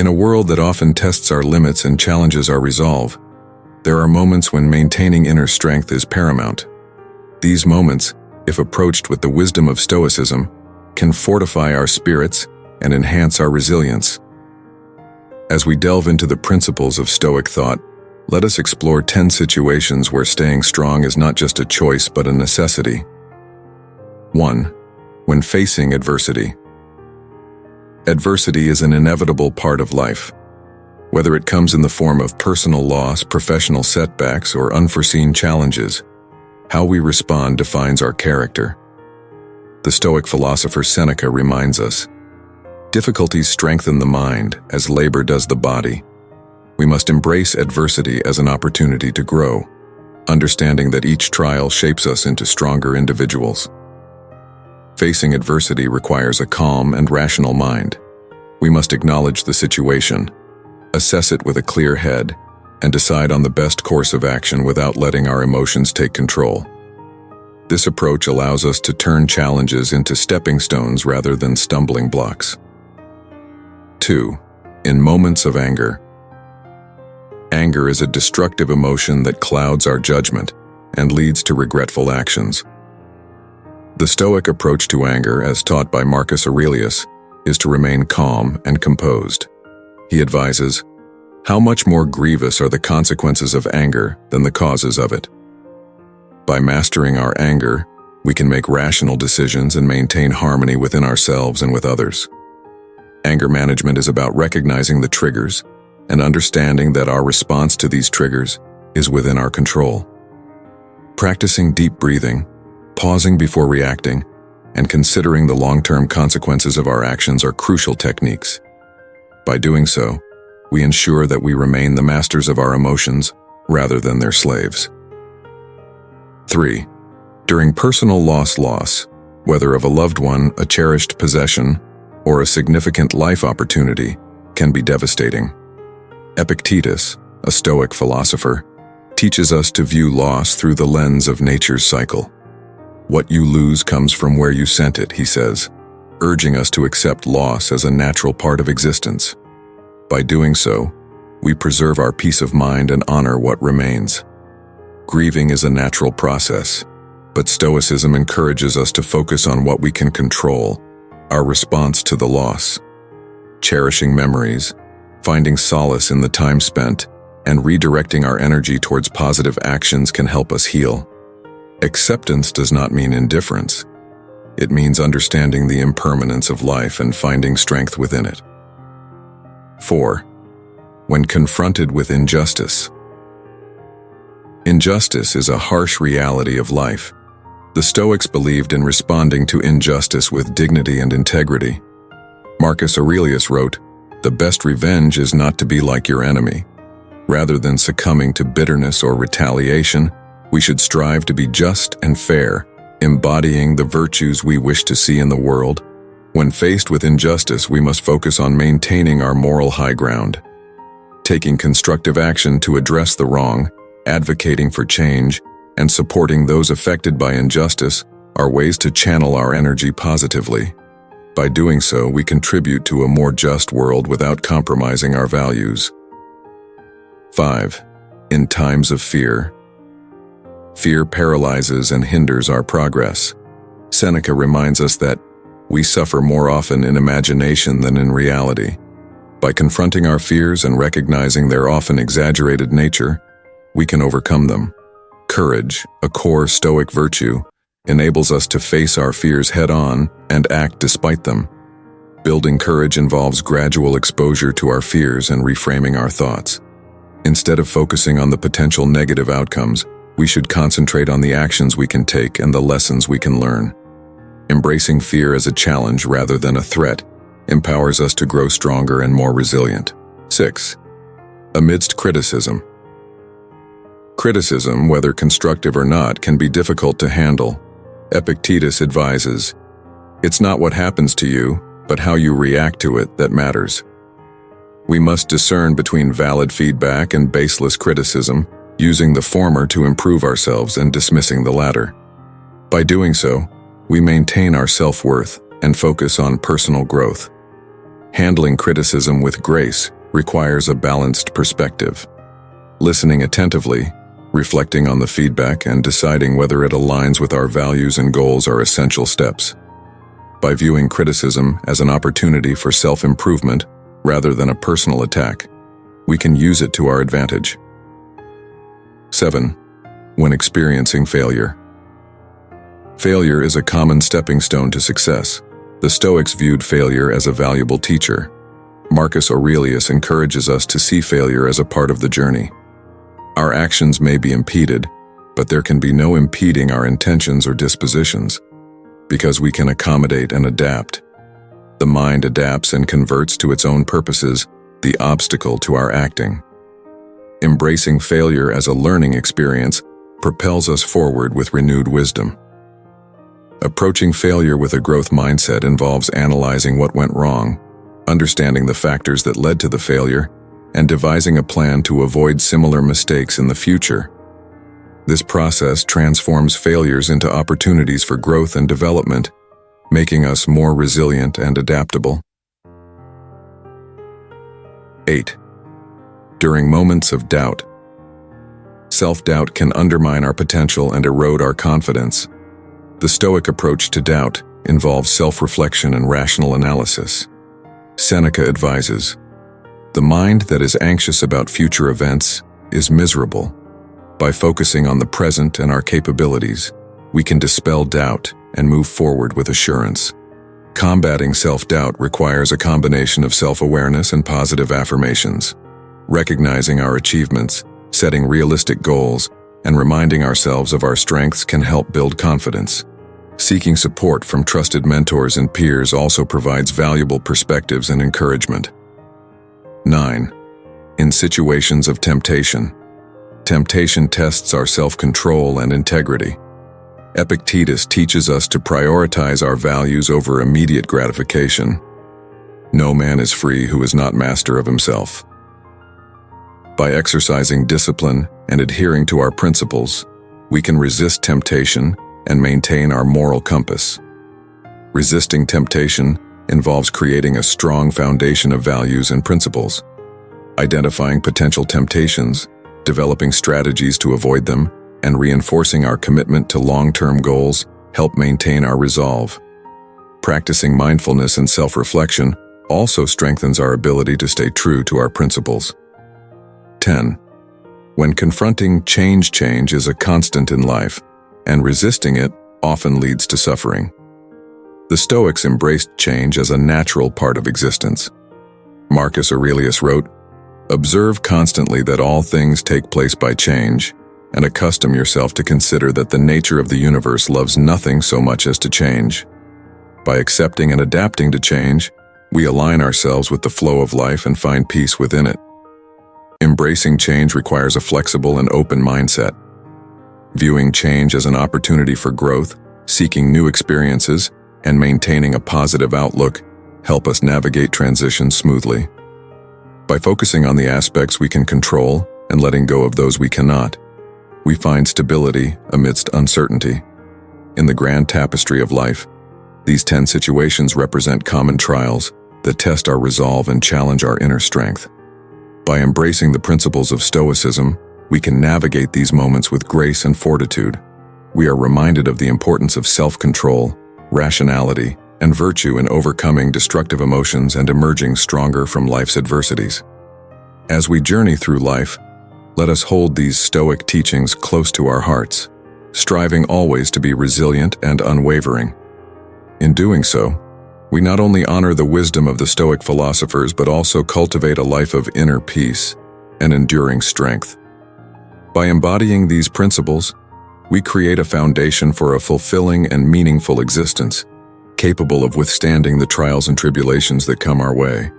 In a world that often tests our limits and challenges our resolve, there are moments when maintaining inner strength is paramount. These moments, if approached with the wisdom of Stoicism, can fortify our spirits and enhance our resilience. As we delve into the principles of Stoic thought, let us explore 10 situations where staying strong is not just a choice but a necessity. 1. When facing adversity. Adversity is an inevitable part of life. Whether it comes in the form of personal loss, professional setbacks, or unforeseen challenges, how we respond defines our character. The Stoic philosopher Seneca reminds us, difficulties strengthen the mind as labor does the body. We must embrace adversity as an opportunity to grow, understanding that each trial shapes us into stronger individuals. Facing adversity requires a calm and rational mind. We must acknowledge the situation, assess it with a clear head, and decide on the best course of action without letting our emotions take control. This approach allows us to turn challenges into stepping stones rather than stumbling blocks. 2. In moments of anger. Anger is a destructive emotion that clouds our judgment and leads to regretful actions. The Stoic approach to anger, as taught by Marcus Aurelius, is to remain calm and composed. He advises, how much more grievous are the consequences of anger than the causes of it? By mastering our anger, we can make rational decisions and maintain harmony within ourselves and with others. Anger management is about recognizing the triggers and understanding that our response to these triggers is within our control. Practicing deep breathing, pausing before reacting, and considering the long-term consequences of our actions are crucial techniques. By doing so, we ensure that we remain the masters of our emotions rather than their slaves. 3. During personal loss, whether of a loved one, a cherished possession, or a significant life opportunity, can be devastating. Epictetus, a Stoic philosopher, teaches us to view loss through the lens of nature's cycle. What you lose comes from where you sent it, he says, urging us to accept loss as a natural part of existence. By doing so, we preserve our peace of mind and honor what remains. Grieving is a natural process, but Stoicism encourages us to focus on what we can control, our response to the loss. Cherishing memories, finding solace in the time spent, and redirecting our energy towards positive actions can help us heal. Acceptance does not mean indifference. It means understanding the impermanence of life and finding strength within it. 4. When confronted with injustice. Injustice is a harsh reality of life. The Stoics believed in responding to injustice with dignity and integrity. Marcus Aurelius wrote, "The best revenge is not to be like your enemy." Rather than succumbing to bitterness or retaliation, we should strive to be just and fair, embodying the virtues we wish to see in the world. When faced with injustice, we must focus on maintaining our moral high ground. Taking constructive action to address the wrong, advocating for change, and supporting those affected by injustice are ways to channel our energy positively. By doing so, we contribute to a more just world without compromising our values. 5. In times of fear. Fear paralyzes and hinders our progress. Seneca reminds us that we suffer more often in imagination than in reality. By confronting our fears and recognizing their often exaggerated nature, we can overcome them. Courage, a core Stoic virtue, enables us to face our fears head-on and act despite them. Building courage involves gradual exposure to our fears and reframing our thoughts. Instead of focusing on the potential negative outcomes, we should concentrate on the actions we can take and the lessons we can learn. Embracing fear as a challenge rather than a threat empowers us to grow stronger and more resilient. 6. Amidst criticism. Criticism, whether constructive or not, can be difficult to handle. Epictetus advises, "It's not what happens to you, but how you react to it that matters." We must discern between valid feedback and baseless criticism, using the former to improve ourselves and dismissing the latter. By doing so, we maintain our self-worth and focus on personal growth. Handling criticism with grace requires a balanced perspective. Listening attentively, reflecting on the feedback, and deciding whether it aligns with our values and goals are essential steps. By viewing criticism as an opportunity for self-improvement rather than a personal attack, we can use it to our advantage. 7. When experiencing failure. Failure is a common stepping stone to success. The Stoics viewed failure as a valuable teacher. Marcus Aurelius encourages us to see failure as a part of the journey. Our actions may be impeded, but there can be no impeding our intentions or dispositions, because we can accommodate and adapt. The mind adapts and converts to its own purposes the obstacle to our acting. Embracing failure as a learning experience propels us forward with renewed wisdom. Approaching failure with a growth mindset involves analyzing what went wrong, understanding the factors that led to the failure, and devising a plan to avoid similar mistakes in the future. This process transforms failures into opportunities for growth and development, making us more resilient and adaptable. 8. During moments of doubt. Self-doubt can undermine our potential and erode our confidence. The Stoic approach to doubt involves self-reflection and rational analysis. Seneca advises, "The mind that is anxious about future events is miserable." By focusing on the present and our capabilities, we can dispel doubt and move forward with assurance. Combating self-doubt requires a combination of self-awareness and positive affirmations. Recognizing our achievements, setting realistic goals, and reminding ourselves of our strengths can help build confidence. Seeking support from trusted mentors and peers also provides valuable perspectives and encouragement. 9. In situations of temptation. Temptation tests our self-control and integrity. Epictetus teaches us to prioritize our values over immediate gratification. No man is free who is not master of himself. By exercising discipline and adhering to our principles, we can resist temptation and maintain our moral compass. Resisting temptation involves creating a strong foundation of values and principles. Identifying potential temptations, developing strategies to avoid them, and reinforcing our commitment to long-term goals help maintain our resolve. Practicing mindfulness and self-reflection also strengthens our ability to stay true to our principles. 10. When confronting change is a constant in life, and resisting it often leads to suffering. The Stoics embraced change as a natural part of existence. Marcus Aurelius wrote, "Observe constantly that all things take place by change, and accustom yourself to consider that the nature of the universe loves nothing so much as to change." By accepting and adapting to change, we align ourselves with the flow of life and find peace within it. Embracing change requires a flexible and open mindset. Viewing change as an opportunity for growth, seeking new experiences, and maintaining a positive outlook help us navigate transitions smoothly. By focusing on the aspects we can control and letting go of those we cannot, we find stability amidst uncertainty. In the grand tapestry of life, these 10 situations represent common trials that test our resolve and challenge our inner strength. By embracing the principles of Stoicism, we can navigate these moments with grace and fortitude. We are reminded of the importance of self-control, rationality, and virtue in overcoming destructive emotions and emerging stronger from life's adversities. As we journey through life, let us hold these Stoic teachings close to our hearts, striving always to be resilient and unwavering. In doing so, we not only honor the wisdom of the Stoic philosophers but also cultivate a life of inner peace and enduring strength. By embodying these principles, we create a foundation for a fulfilling and meaningful existence, capable of withstanding the trials and tribulations that come our way.